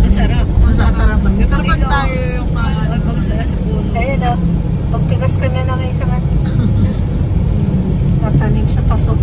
Masarap. Masasarap ba? Pero pag tayo yung Ayun o, magpigas ka na ng isang tatanim sa paso.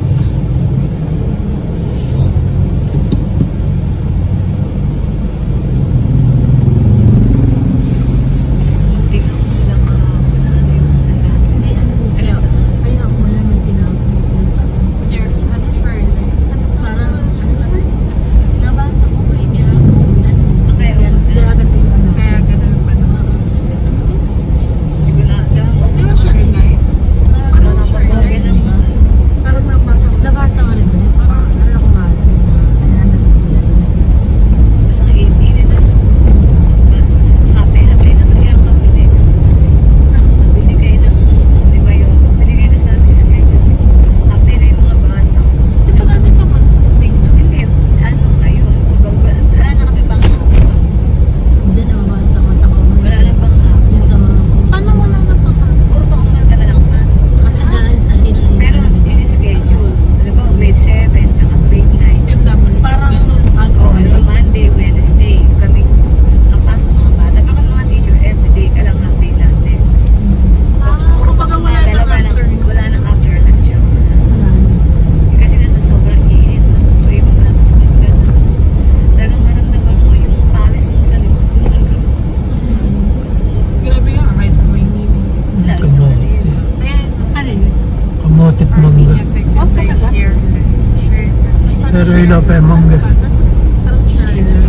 Pero hila pa yung mangga. Parang share na.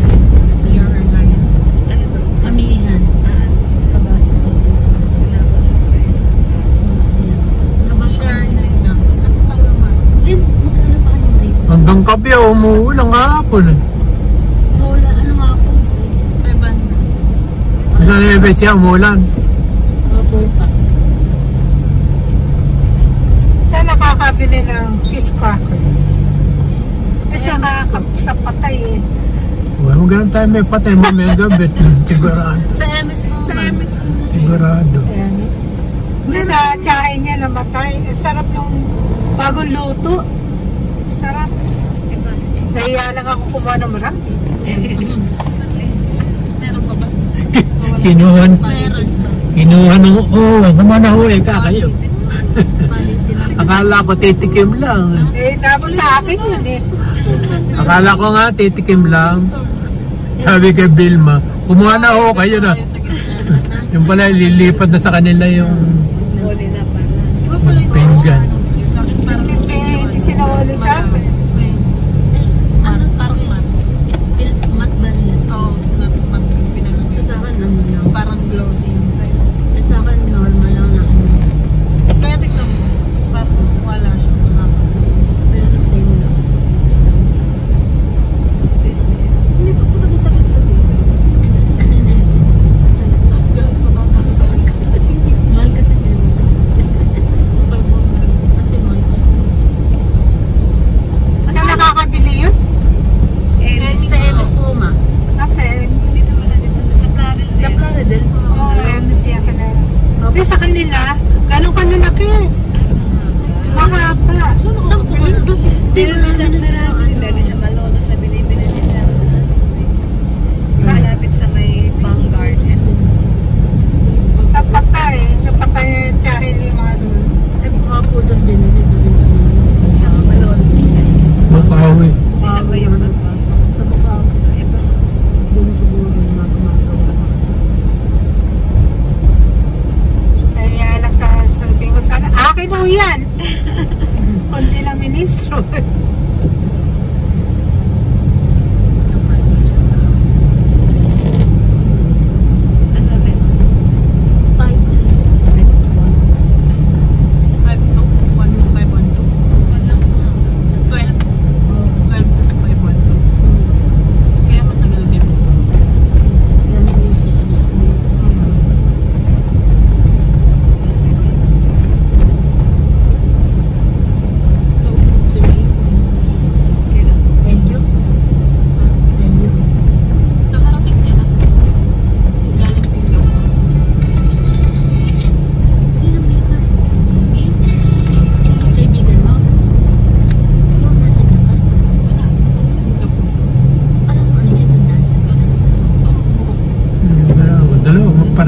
Amihan. Pag-asa sa puso. Share na siya. Ano parang mas? Magkano pa kayo rito? Hanggang kabi, umuulang hapon. Wala, ano nga po? May banda. Sa Nebes siya, umuulan. Opo. Saan nakakabili ng fish cracker? Kasi sa patay eh. Well, ganun tayo may patay, mamaya gabi. Sigurado. Sa MS po. Sa MS po. Sigurado. Ayan. Hindi sa tsahin niya namatay. Sarap nung bagong luto. Sarap. Nahiya lang ako kumuha ng marami. Meron pa ba? Kinuhan. Meron pa. Kinuha ng namanahuwi ka kayo. Palitin lang. Akala ko titikim lang. Eh, tapos sa akin yun eh. Akala ko nga titikim lang. Sabi kay Vilma, kumuha na ho kayo na. Yung pala lilipat na sa kanila yung Iba pala yung pinggan. sa akin parang Hindi sinawali sa akin. Mat, parang mat. Mat ba nila? Oo, mat pinalagay. Sa akin, ano lang. Parang glossy yung sa'yo. Sa akin, normal lang na. Kaya tignan mo, parang wala siya makaka. Pero same lang. Hindi pa talaga sakit-sakit. Sa akin eh. Mahal kasi din.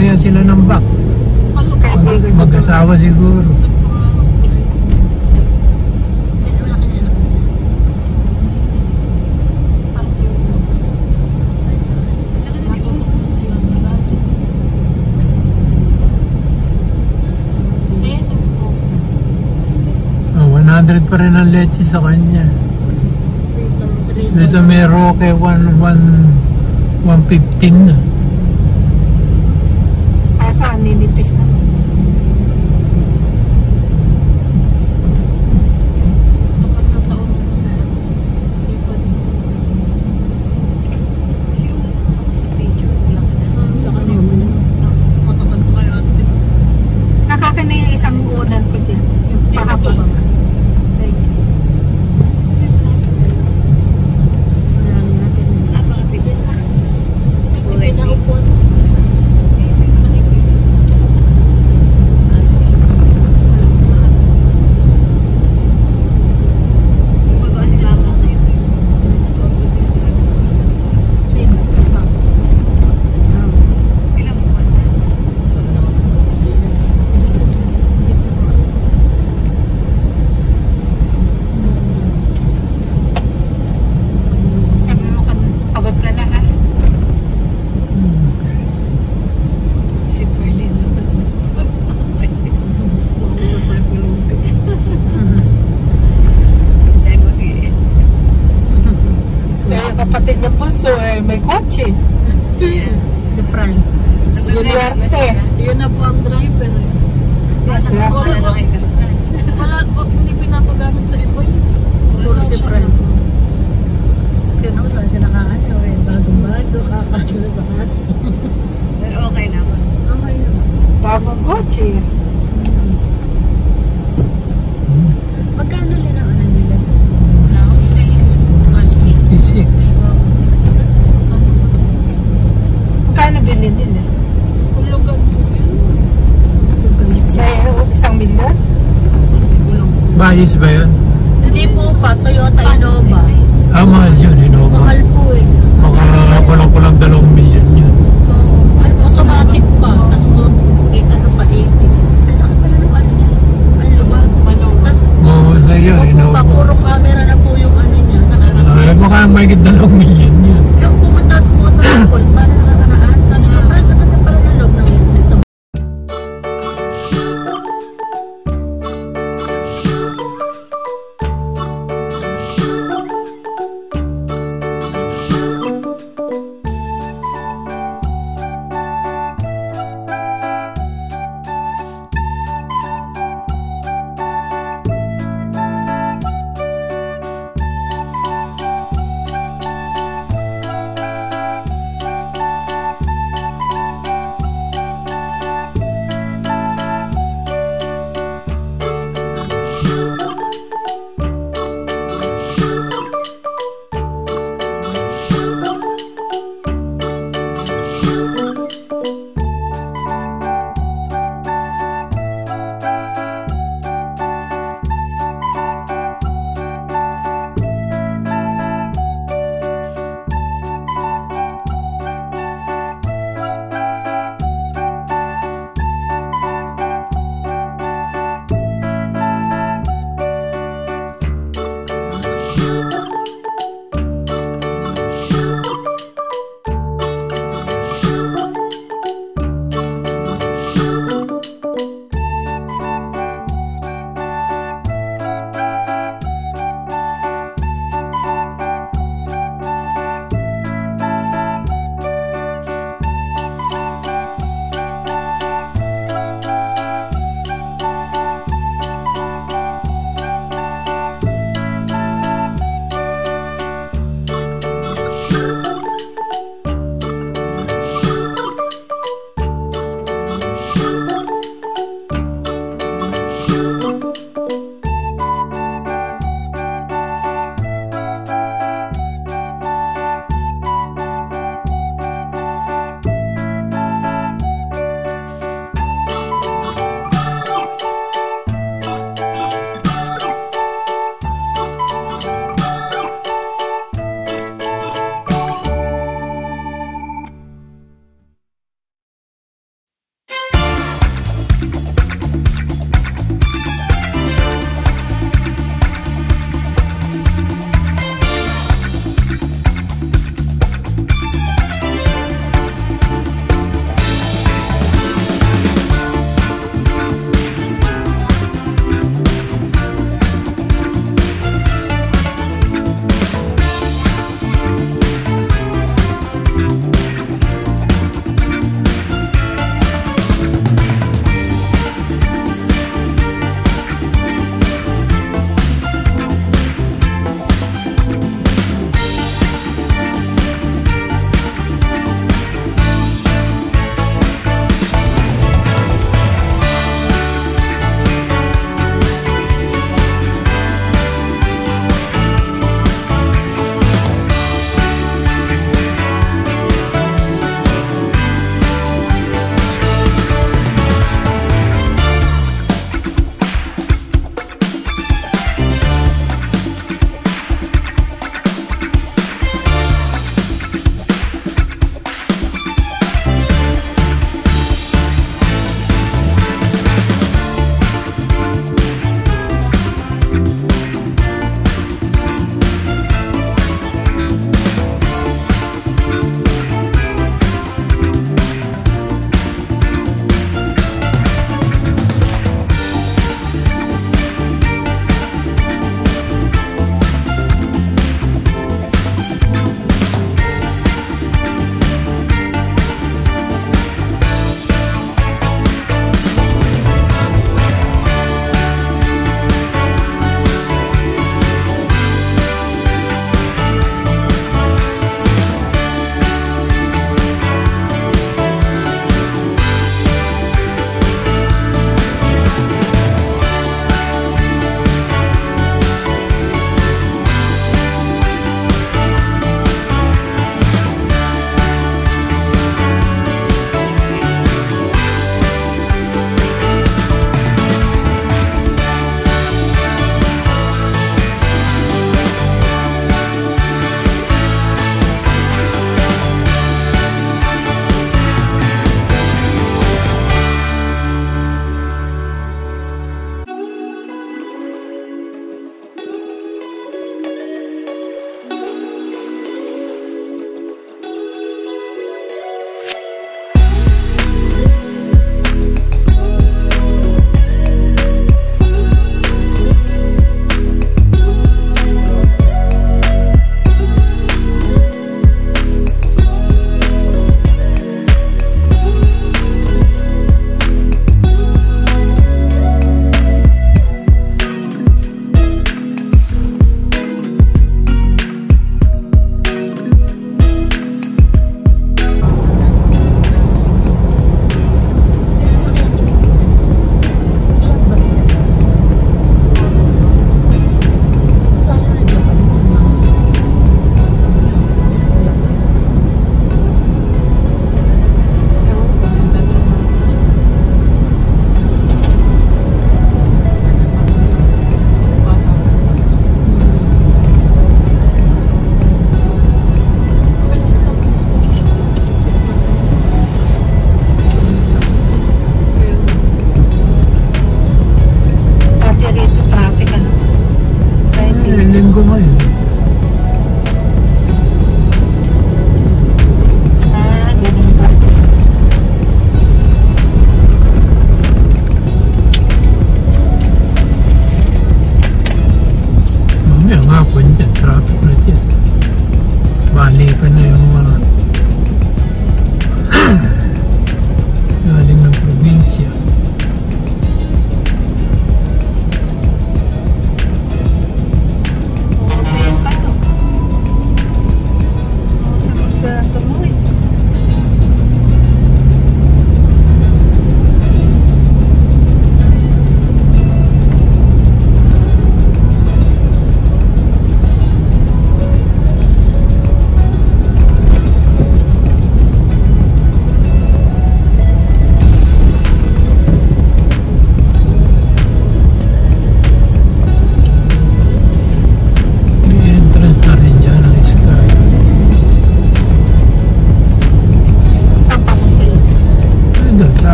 pareha sila ng box. Kaibigan sa Mag-asawa siguro. Malaki na anak. Parang siguro. Matutukod sila sa gadgets. Ayan yung po. 100 pa rin ang leche sa kanya. Sa Meroke, 115 na. saan ninipis na. Kapag nataon mo na tayo, hindi pa din sa sunod. Kasi yung ako sa picture, wala ka na. Saka naman. Matangkad ko kayo ate. Nakakana yung isang unan ko dyan. Yung pahaba. Like, Wala rin natin. Pinaupuan ko sa manipis. Sino? sabi mo kan, pagod ka na ha. Si Berlin. Kaya yung kapatid niya Bunso may kotse. Si Fran. Swerte. Yun na po ang driver. Swerte. Wala, hindi pinapagamit sa iba yun. Puro si Fran. Kaya naman saan siya nakaano eh. Bagong-bago. Kakano sa kaso. Okay naman. Okay naman. Bagong kotse. Magkano rin ang ano nila? 56. Magkano bilhin nila? Hulugan po yun. Sa 1 milyon? Bayis ba yun? Hindi po pa. Toyota Innova. Ah, mahal yun, Innova. Mahal po eh. Baka kulang-kulang 2 milyon yun. Automatic pa. Tapos ano pa 80. Ang laki pala ng ano niya. Ang lubag. Tapos Oo, sa yun, opo pa, Innova. puro camera na po yung ano niya. Ay, baka may 2 milyon yun. Yung pumuntas po sa school, para nakakaraan. Sabi ko, para sa ganda pala ng loob ng ito.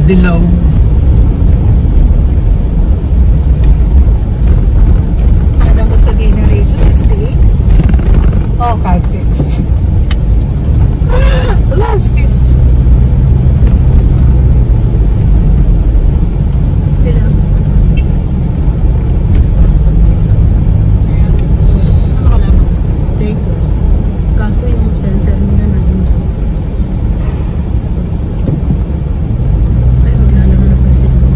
Dilaw. Ano mo sa gina rito? 68? Oh, Caltex. Oh, excuse. Kailangan mo pa naman. Basta Ayan. Ano ka lang? Lakers. Kaso yung center nila na hindi. Ay, wala naman na president.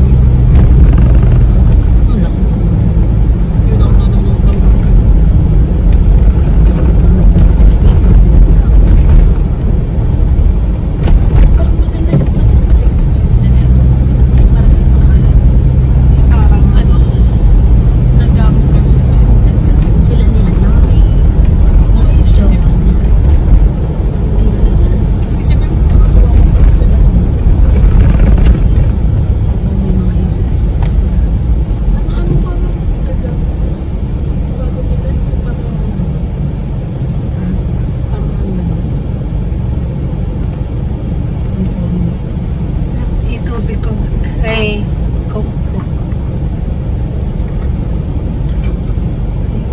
Ang lakas mo. Yun ako nanonood ng Pero maganda yun sa Netflix ngayon. Parang sa yung parang ano, nag-games pa. Sila ni ano? Naka-issue, di ba? Kasi may nakakawa ko pa sila. May mga user. Ano pa na nag-games? Bago nila, parang Itubig ko. Ay, Coke.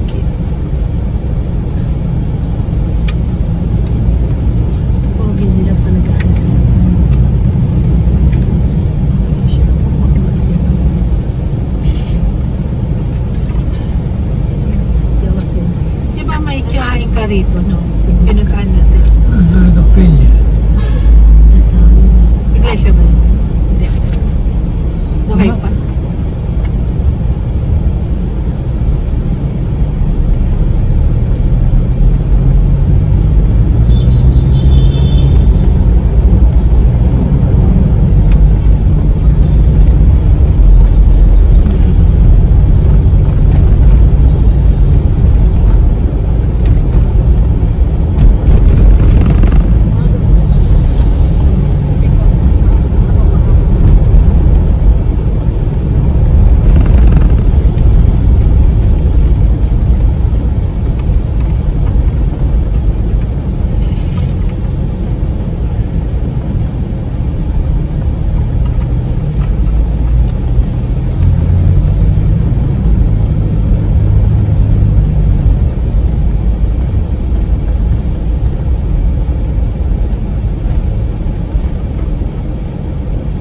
Okay. Pogi nila pa nag-aano sila. Sila sila. Di ba may tsahin ka rito, no? Pinuntahan natin. Ano kapilya? Iglesia ba? Hindi. Buhay pa.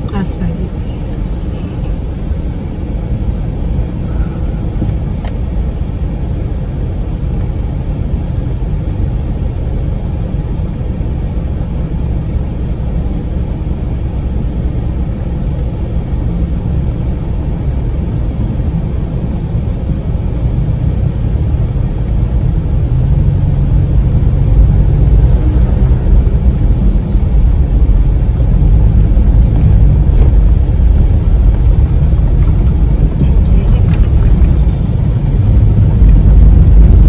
Kasal.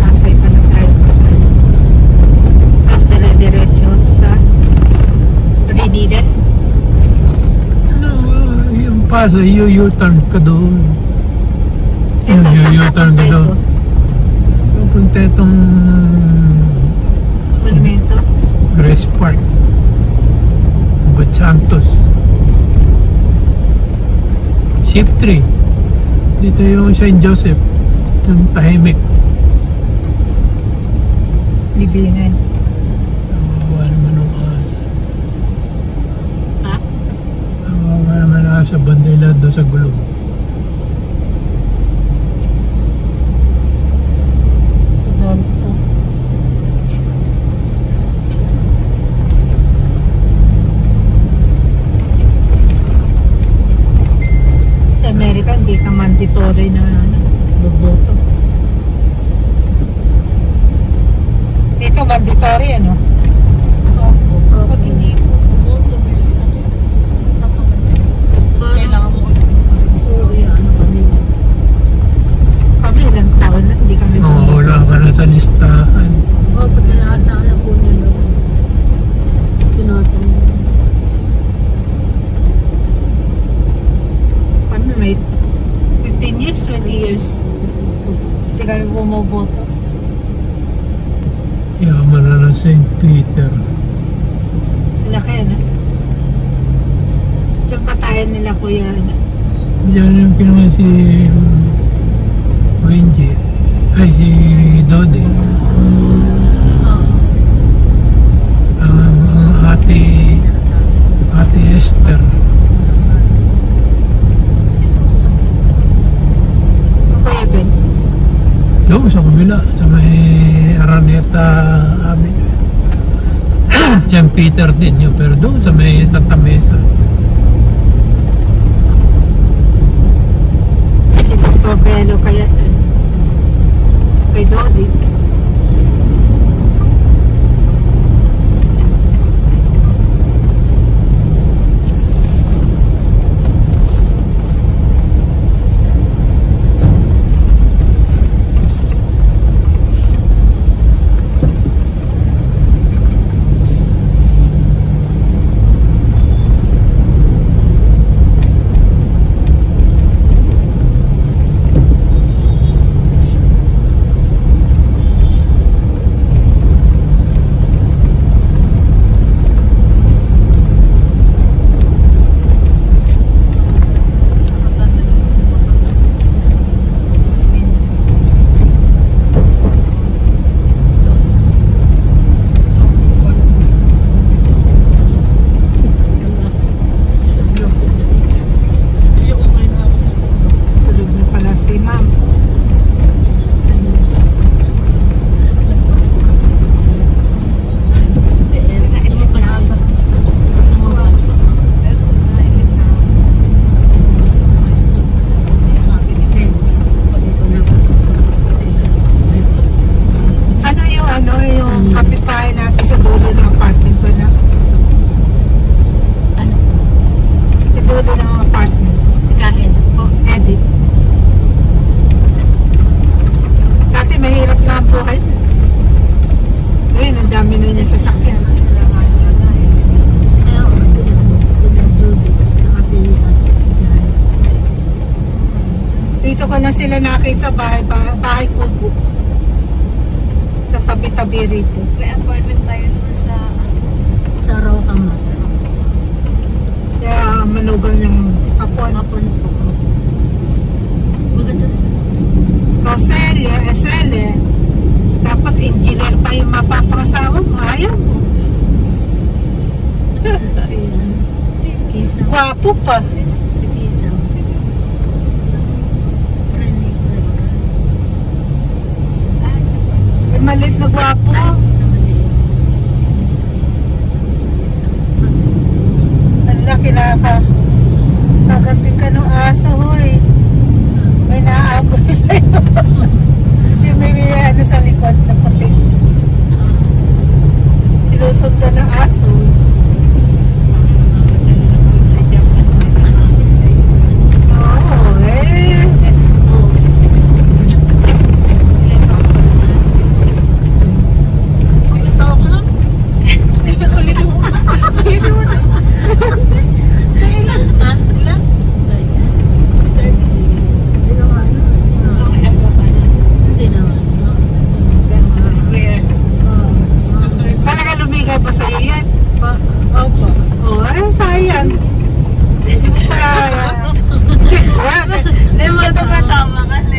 Pasay pa na tayo sa hasta la diretso sa Avenida. Ano, yung pasa, U-turn ka doon. Yung U-turn ka doon. Pupunta itong Monumento. Grace Park. Ubad Santos. Ship 3. Dito yung St. Joseph. Yung tahimik. Libingan. Nawawa naman ang asa. Ha? Nawawa naman ang asa. Banday lahat doon sa gulong. Doon po. Sa Amerika, hindi ka mandatory na boboto. Dito mandatory, ano? Pag hindi mo bumoto, may ano, tatanggal. Tapos kailangan mo Sorry, ano kami. Kami ilang taon na, hindi kami Wala ka na sa listahan. Oh, pati lahat na alam po nila. Tinatanong. Kami may 15 years, 20 years. Hindi kami bumoboto. Yaman na ng St. Peter. Laki na. Diyan patayan nila kuya. Diyan yung kinuha si Wenji. Ay, si Dodi. Ang ate Esther. Kuya Ben. Doon sa kabila, sa may Araneta Avenue. St. Peter din yun, pero doon sa may Santa Mesa. Si Dr. Bello kaya kay Dodi. Dito ko lang sila nakita, bahay kubo. Sa tabi-tabi rito. May appointment tayo naman Sa Rocama. Kaya manugang niyang kapon. Kapon po. Maganda na sa Kauselya, Esele. Tapos engineer pa yung mapapangasawa mo. Ayaw mo. Si Kisa. Gwapo pa. Si Kisa. Friend ni Clara. May malit na gwapo. Ang laki na ka. Kagating ka ng aso, hoy. May naaabot sa'yo. Yung may ano sa likod na puti. Sinusundan ng aso. Oo, eh. Talaga lumigay pa sa'yo yan. Opo. Oo, ay sayang. Tama ka na.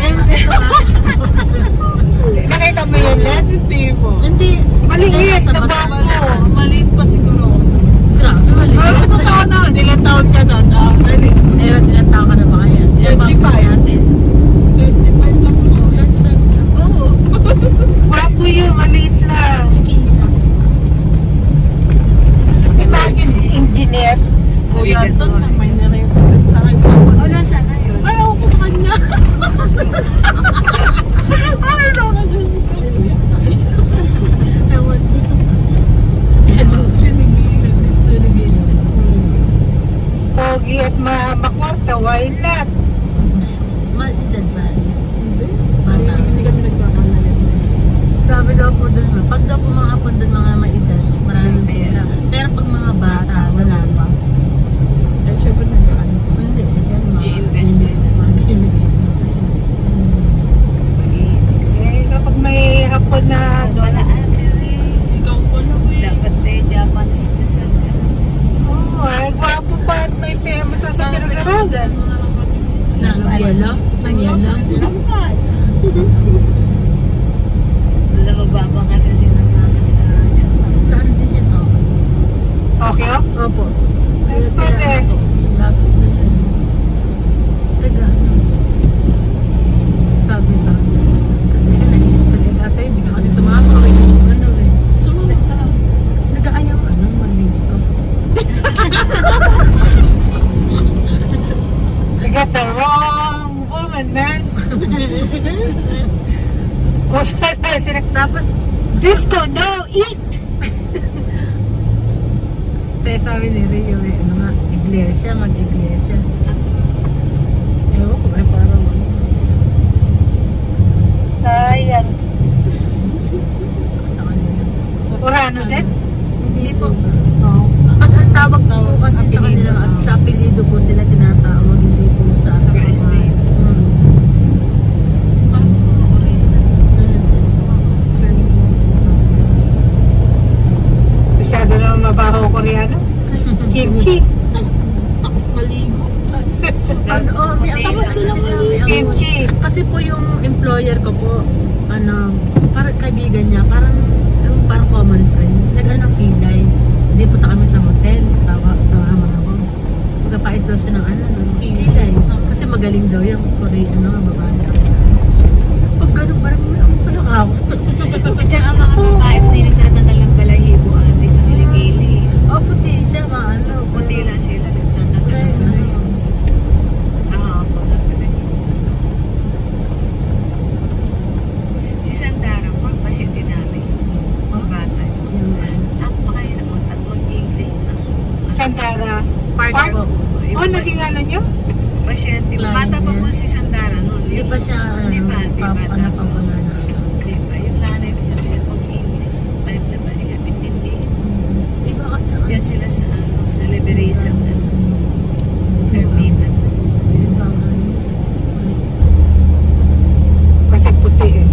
Nakita mo yun, Len? Hindi po. Hindi. Maliit na Sa mata. bago. Maliit pa siguro. Grabe, mali. Totoo na. Ilang taon ka na? Eh, ilang taon ka na ba kaya? 25. natin. 25 lang po. 25 lang. Oo. Gwapo yun, maliit lang. Si Kisa. Imagine, engineer. Kuya Anton na may narito sa akin. Wala sana yun. Ayaw ko sa kanya. Ano ka Diyos ko? Ewan ko. Tinigilan. Tunigilan. Pogi at makwarta, why not? Daniela? Daniela? Langkat. Wala magbaba kasi sinamamas sa kanya. Saan din siya to? Okay, oh? Opo. Ay, pwede. Lapit na yan. Taga ano? Sabi sa akin. Kasi nainis pa niya. Kasi hindi ka kasi sumama. Ano eh. Sumama sa Nag-ayaw malis ko. You got the wrong woman, man. Kung saan sila, Tapos, disco, no, eat! tayo sabi ni Rio eh, ano nga, iglesia, mag-iglesia. Ewan ko, ay parang ano. Sayang. Sa kanila. Urano din? Hindi po. Oo. Ang tawag po kasi sa kanila, at sa apelido po sila tinatawag, hindi po sa first name. Ganun din. Masyado naman mabaho koreano. Kimchi. Maligo. Ano, may Tawag ang sila sila, may ang- Kimchi. Kasi po yung employer ko po, ano, parang kaibigan niya, parang common friend. Nag-ano ng kilay. Hindi punta kami sa hotel, sa ama ko. Magpapais daw siya ng ano, kilay. Kasi magaling daw yung Korean, ano, babae. Pag gano'n, parang parang ako. At saka ang mga babae hindi nagtatanggal ng balahibo ate sa kilikili. Oh, puti siya, maano. Puti lang sila nagtatanggal Ay, ng balahibo. Si Sandara po, pasyente namin. Basa. Napakahirap mag-English na. Sandara. Part Part? po. Oh, naging ano nyo? Pasyente. Client Bata pa po niya. si Sandara noon. Hindi pa siya, ano, Di ba? Di ba? pagpapala na siya. Di ba? Yung nanay ko sabi niya pag-English. Balik na balik. Hindi. Iba kasi ako. Diyan sila sa ano, sa liberation na permitan. Iba, ano. Ay, Kasi puti eh.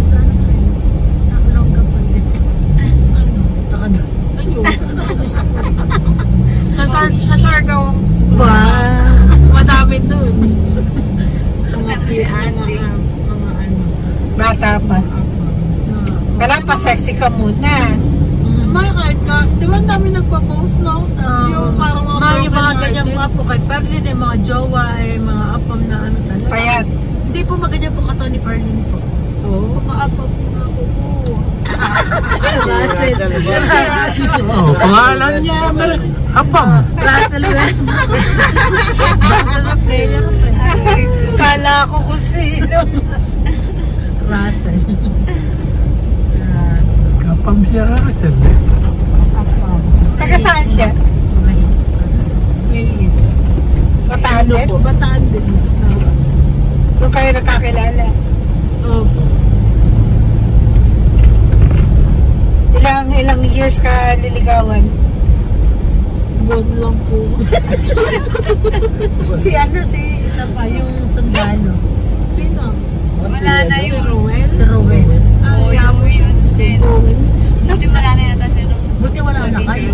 sana pa rin. Sana lang ka pa rin. Ano? Taka na. Ayun. Sa Siargao, Wow! madami dun. Mga Si ate. Mga ano, Bata pa. Kailangan pa sexy ka muna. may kahit ka, di ba ang dami nagpa-post, no? Yung parang mga yung mga broken ganyan hearted. mga po kay Perlin, yung mga jowa, mga apam na ano talaga. Payat. Hindi po maganyan po kato ni Perlin po. Tumaapap na ako po. Russell. Oh, pangalan niya, Apam. Russell Westbrook. Russell na player pa. Kala ko kung sino. Russell. Apam siya Russell. Apam. Taga saan siya? Yes. Bataan din? Bataan din. Doon kayo nakakilala. Opo. Ilang years ka niligawan? Buwan lang po. Si isa pa, yung sundalo. Sino? Wala na Si yun. Ruel? Si Rowell. Oo, Ayaw yun yun. Sumbongin. Hindi wala na yata sila. Buti wala na kayo.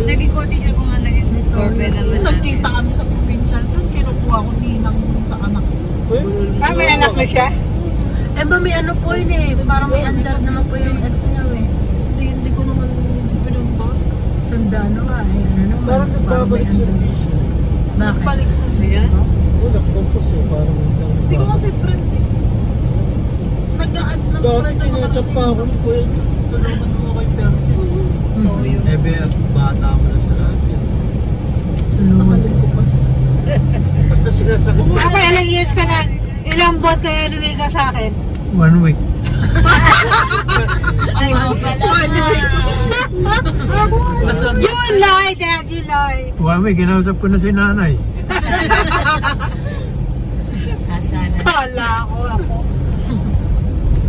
Naging cottage ko nga naging doorbell naman. Nagkita kami sa provincial doon. Kinukuha ko ninang doon sa anak ko. Ah, may anak na siya? Eh ba may ano po yun eh, parang may andar naman po yung ex niya eh. Hindi ko naman pinunod. Sundalo nga eh, ano naman. Parang nagbabalik may sa andar. Asia. Bakit? Balik sa Ayan. Wala, compose eh. Parang Hindi ko kasi friend eh. Nag-a-add ng dati friend na kinachat pa ako ni Kuya. Tulungan mo kay Perky. Oo, yun. Bata mo na sa Russell. Sa kanil ko pa. Basta sinasagot. Ako, ilang years ka na? Ilang buwan kayo lumiga sa akin? 1 week. Ay, oo pala. You lie, Dad, you lie. 1 week, kinausap ko na si nanay. Nasana. Kala ko ako.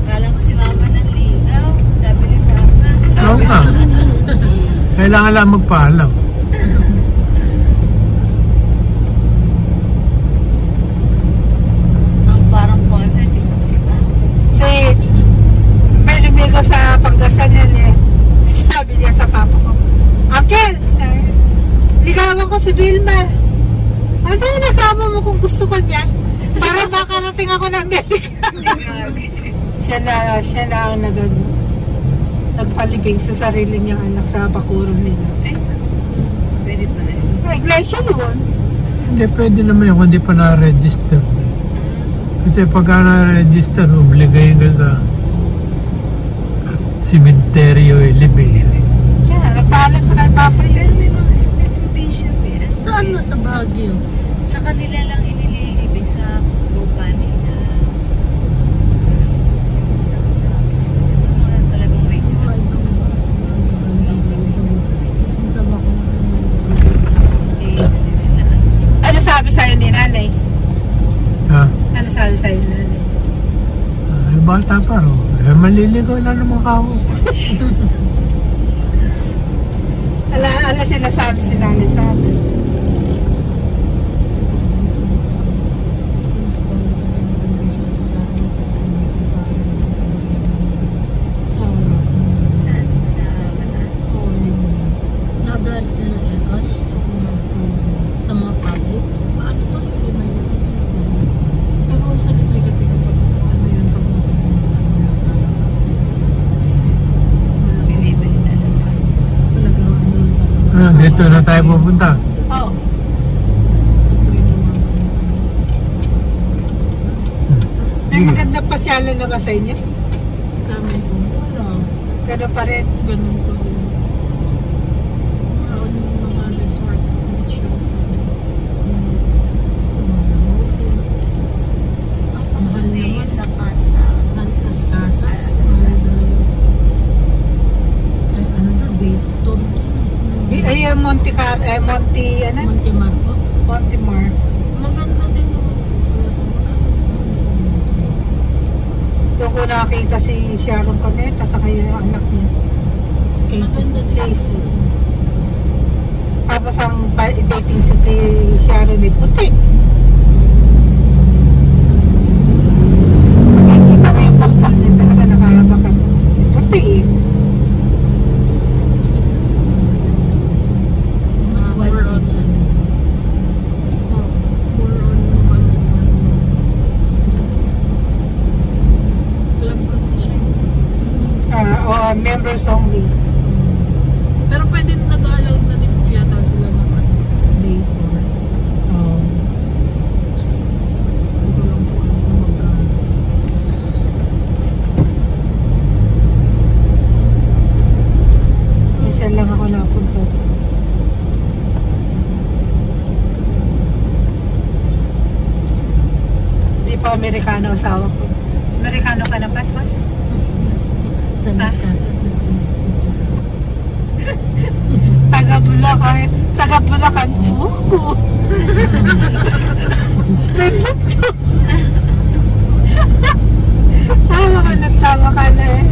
Kala ko si Mama ng linaw. Sabi ni Mama. Oo nga. Kailangan lang magpaalam. Ang parang corner si Mama. Kasi may lumigaw sa Pangasinan yan eh. Sabi niya sa papa ko, Akel, ligawan ko si Vilma. Ano yung nakama mo gusto ko niyan. Para makarating ako ng Amerika. siya na ang nagpalibing sa sarili niyang anak sa bakuran nila. Pwede pa rin. Ay, Iglesia yun. Hindi, pwede naman yung hindi pa na-register. Kasi pagka na-register, obligayin ka sa cementerio ilibing. Kaya, nagpaalam sa kay Papa Pero yun. may mga sa may probinsya, eh. Saan mo sa Baguio? Sa kanila lang inililibig sa lupa nila. Sa mga talagang may Ay, sa Baguio. Ano sabi sa'yo ni nanay? Ha? Ano sabi sa'yo ni nanay? Ay, bata pa ro. Maliligaw na naman ako. Ala sinasabi si nanay sa akin. Nadalas na ng aircon sa mga public. Ano to? Limay na to. Pero sa limay kasi kapag ano yun, pag binibili na lang. Talaga Dito na tayo pupunta. Oo. May maganda pasyalan na ba sa inyo? sa amin po, wala. Gano'n pa rin. Ganun po. Wala yung mga resort beach yung sa amin. Mahal naman. Sa kasa. Mantas Casas. Mahal na yun. Ay, ano to? Gate tour. Ay, Monte ano? Monte Marco. Montemar. Maganda din yung Doon ko nakakita si Sharon Coneta sa kaya anak niya. maganda din. Casey. Tapos ang dating sa Sharon ay puti. Nakikita mo yung pangpal niya talaga nakahabakan. Puti eh. White More on- Sea. more on club kasi siya. Members only. Pero pwede nag-allow na din po yata sila ng day tour. Hindi ko lang po alam kung magkano. Minsan lang ako napunta doon. Hindi pa Amerikano asawa ko. Amerikano ka na ba? Sa Las Casas. Taga-Bulacan buko. May buto. Tawa ka na eh.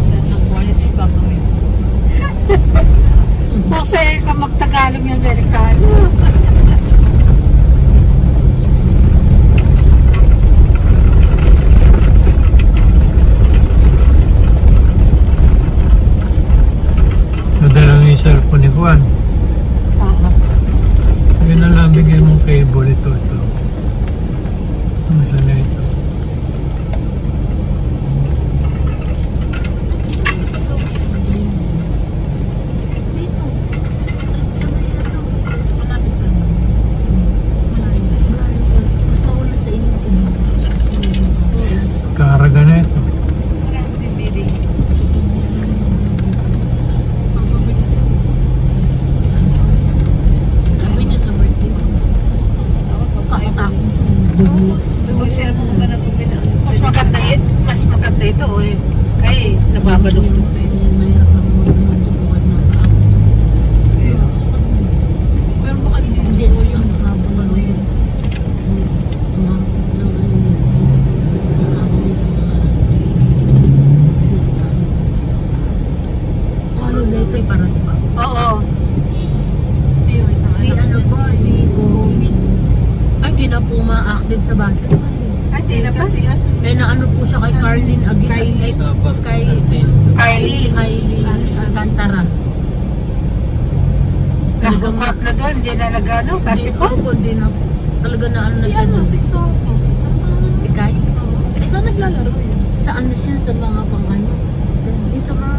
Sa Tambola si Papa mo. Kasi ka magtagalog yung Amerikano. Madalang yung cellphone ni Juan. Oo. Yun na lang, bigyan mong cable ito. Masa na ito. Dito. Sa may ano, malapit sa amin. Malayo. Mas mauna sa inyo. Karaga na ito. Marami bibili. Pagpapagis ako. Sabi niya sa birthday. Ako Kakatakot. Huwag sila mo ba na bumili? Mas maganda ito eh. Kaya nababalog. Mahirap lang magbubukat na sa office. Pero baka din Hindi, po yung haba ano na yun. Paras pa. Oo. Ayun, isang Si anak ano niya, po, si Kobe. Ay, di na po ma-active sa basketball. Ay, di na ba? Kasi ano, Eh, naano po siya kay Carlin Aguilar. Kay Kylie. Alcantara. Nakukup na doon. Hindi na nag-ano. Basketball. Opo, di na po. talaga na ano na Si siya ano, doon. si Soto. Ano pangalan? Si Kai. Oo. Saan naglalaro yun? Sa ano siya, sa mga pang ano. Yung sa mga